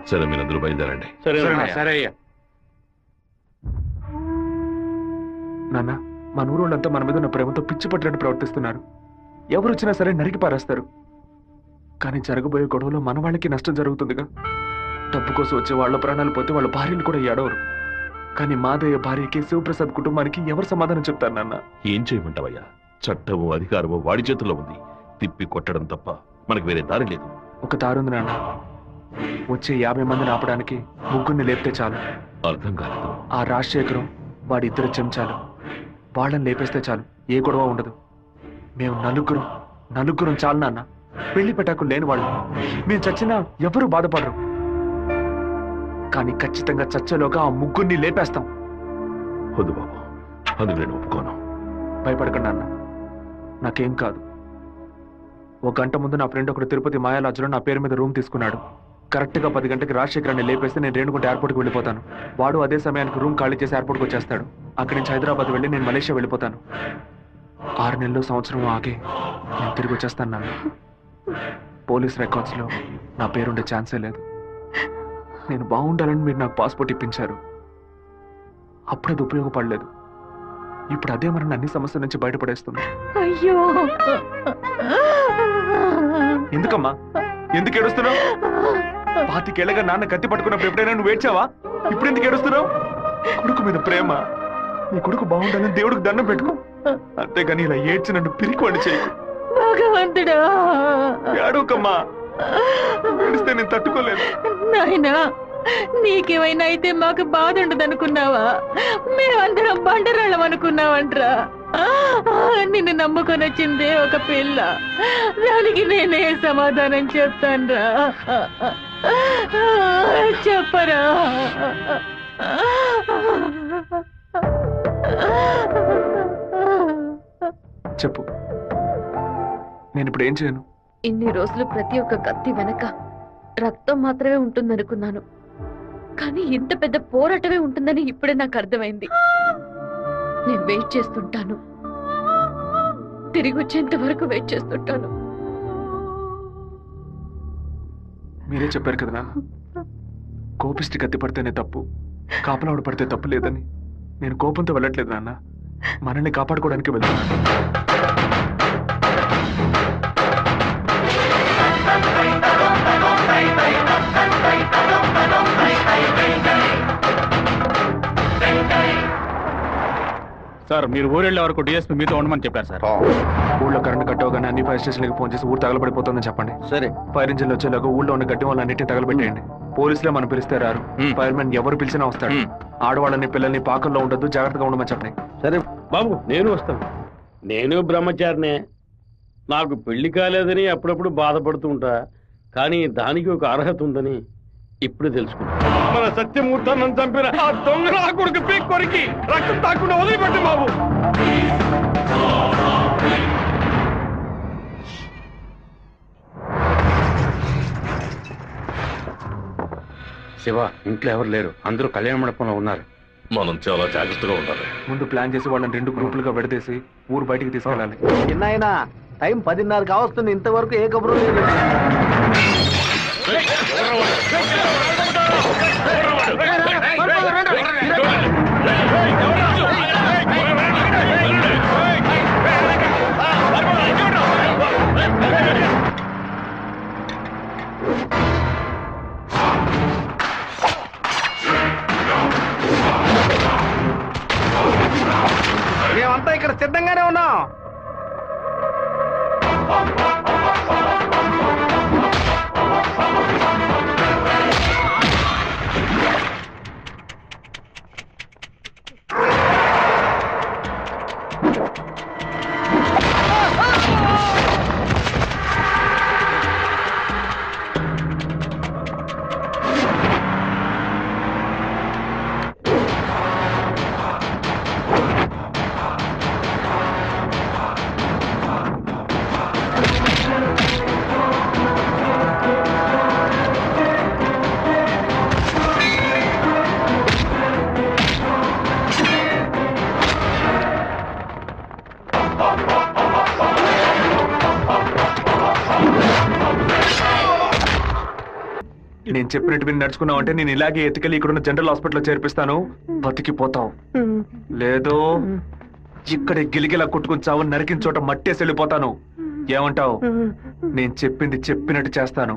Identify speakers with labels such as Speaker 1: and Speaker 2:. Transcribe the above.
Speaker 1: సరే మీరందరూ బయలుదేరండి.
Speaker 2: సరే అయ్యా.
Speaker 3: నాన్న, మన ఊరోళ్ళంతా మన మీద ఉన్న ప్రేమతో పిచ్చి పట్టినట్టు ప్రవర్తిస్తున్నారు. ఎవరు వచ్చినా సరే నరికి పారేస్తారు. కానీ జరగబోయే గొడవలో మన వాళ్ళకి నష్టం జరుగుతుందిగా. డబ్బు కోసం వచ్చే వాళ్ళ ప్రాణాలు పోతే వాళ్ళ భార్యలు కూడా ఏడవరు. కానీ మాదయ్య భార్యకి శివప్రసాద్ కుటుంబానికి ఎవరు సమాధానం చెప్తారు నాన్న?
Speaker 1: ఏం చేయమంటావయ్యా? చట్టము అధికారము వాడి చేతుల్లో ఉంది. తిప్పి కొట్టడం తప్ప మనకు వేరే దారి లేదు.
Speaker 3: ఒక దారుంది నాన్న. వచ్చే 50 మందిని ఆపడానికి ముగ్గురిని లేపితే చాలు.
Speaker 1: అర్థం కాలేదు.
Speaker 3: ఆ రాజశేఖరం వాడి 2 చెంచాలు వాళ్ళని లేపేస్తే చాలు, ఏ గొడవ ఉండదు. మేము నలుగురం చాలు నాన్న. పెళ్లి పెట్టాకులు లేని వాళ్ళు. మేము చచ్చినా ఎవరూ బాధపడరు. కానీ ఖచ్చితంగా చచ్చేలోగా ఆ ముగ్గురిని లేపేస్తాం.
Speaker 1: వద్దు బాబు, అందుకు నేను ఒప్పుకోను.
Speaker 3: భయపడకండి అన్న, నాకేం కాదు. 1 గంట ముందు నా ఫ్రెండ్ ఒకడు తిరుపతి మాయాలాజ్లో నా పేరు మీద రూమ్ తీసుకున్నాడు. కరెక్ట్గా 10 గంటకి రాజశేఖరాన్ని లేపేస్తే నేను రేణుగుంట ఎయిర్పోర్ట్కి వెళ్ళిపోతాను. వాడు అదే సమయానికి రూమ్ ఖాళీ చేసి ఎయిర్పోర్ట్కి వచ్చేస్తాడు. అక్కడి నుంచి హైదరాబాద్ వెళ్ళి నేను మలేషియా వెళ్ళిపోతాను. 6 నెలలు సంవత్సరం ఆగి నేను తిరిగి వచ్చేస్తాను నాన్న. పోలీస్ రికార్డ్స్లో నా పేరుండే ఛాన్సే లేదు. నేను బాగుండాలని మీరు నాకు పాస్పోర్ట్ ఇప్పించారు. అప్పుడు అది ఉపయోగపడలేదు. ఇప్పుడు అదే మన అన్ని సమస్యల నుంచి బయటపడేస్తుంది.
Speaker 4: అయ్యో,
Speaker 3: ఎందుకమ్మా, ఎందుకు ఏడుస్తున్నావు? 25 ఏళ్ళగా నాన్న కత్తి పట్టుకున్నప్పుడు ఎప్పుడైనా నువ్వు ఏడ్చావా? ఇప్పుడు ఎందుకు ఏడుస్తున్నావు? కొడుకు మీద ప్రేమ. నీ కొడుకు బాగుండాలని దేవుడికి దండం పెట్టుకో. అంతేగాని ఇలా ఏడ్చి నన్ను పిరికోండి చేయకు.
Speaker 4: భగవంతుడా,
Speaker 3: ఏడవకమ్మా. ఏడిస్తే నేను తట్టుకోలేదు.
Speaker 4: నాయనా, నీకేమైనా అయితే మాకు బాధ ఉండదనుకున్నావా? మేమందరం బండరాళ్ళం అనుకున్నావంట్రా. నిన్ను నమ్ముకొని వచ్చిందే ఒక పిల్ల. దానికి నేనే సమాధానం చెప్తాన్రా. చెప్పరా?
Speaker 3: చెప్పు, నేను ఇప్పుడు ఏం చేయను?
Speaker 4: ఇన్ని రోజులు ప్రతి ఒక్క కత్తి వెనక రక్తం మాత్రమే ఉంటుందనుకున్నాను. కానీ ఇంత పెద్ద పోరాటమే ఉంటుందని ఇప్పుడే నాకు అర్థమైంది. నేను వెయిట్ చేస్తుంటాను, తిరిగి వచ్చేంత వరకు వెయిట్ చేస్తుంటాను.
Speaker 3: మీరే చెప్పారు కదా నాన్న, కోపిష్టి కత్తి పడితేనే తప్పు, కాపలావిడ పడితే తప్పు లేదని. నేను కోపంతో వెళ్ళట్లేదు నాన్న, మనల్ని కాపాడుకోవడానికి వెళ్తున్నాను.
Speaker 2: సార్, మీరు ఊరెళ్ళే వరకు డిఎస్పీ మీతో ఉండమని చెప్పారు సార్.
Speaker 3: ఊళ్ళో కరెంట్ కట్ అవగానే అన్ని ఫైర్ స్టేషన్లకు ఫోన్ చేసి ఊరు తగలబడిపోతుందని చెప్పండి.
Speaker 2: సరే.
Speaker 3: ఫైర్ ఇంజిన్లు వచ్చేలాగా ఊళ్ళో ఉన్న గడ్డి వాళ్ళన్నింటినీ తగలబెట్టేయండి. పోలీసులే మనం పిలిస్తే రారు. ఫైర్ మెన్ ఎవరు పిలిచినా వస్తాడు. ఆడవాళ్ళని పిల్లల్ని పాకల్లో ఉండొద్దు, జాగ్రత్తగా ఉండమని చెప్పండి.
Speaker 5: సరే బాబు, నేను వస్తాను. నేను బ్రహ్మచారినే. నాకు పెళ్లి కాలేదని అప్పుడప్పుడు బాధపడుతూ ఉంటా. కానీ దానికి ఒక అర్హత ఉందని ఇప్పుడు తెలుసుకున్నా. మన సత్యమూర్తాన్ని చంపిన ఆ దొంగ కొడుకు పీక్ కొరికి రక్తం తాకుండా వదిలిపెట్టు బాబు. శివ, ఇంట్లో ఎవరు లేరు, అందరూ కళ్యాణ మండపంలో ఉన్నారు.
Speaker 1: మనం చాలా జాగ్రత్తగా ఉండాలి.
Speaker 3: ముందు ప్లాన్ చేసి వాళ్ళని 2 గ్రూపులుగా విడదీసి ఊరు బయటికి తీసుకెళ్ళాలి.
Speaker 2: చిన్నాయనా, టైం 10:30 కావస్తుంది, ఇంతవరకు ఏ కబురు లేదు. మేమంతా ఇక్కడ సిద్ధంగానే ఉన్నాం.
Speaker 3: నేను చెప్పినట్టు విని నడుచుకున్నావు అంటే నేను ఇలాగే ఎత్తుకెళ్ళి ఇక్కడున్న జనరల్ హాస్పిటల్లో చేర్పిస్తాను, బతికిపోతావు. లేదో ఇక్కడే గిలిగిలా కొట్టుకుని చావు, నరికిన చోట మట్టేసి వెళ్ళిపోతాను. ఏమంటావు? నేను చెప్పింది చెప్పినట్టు చేస్తాను.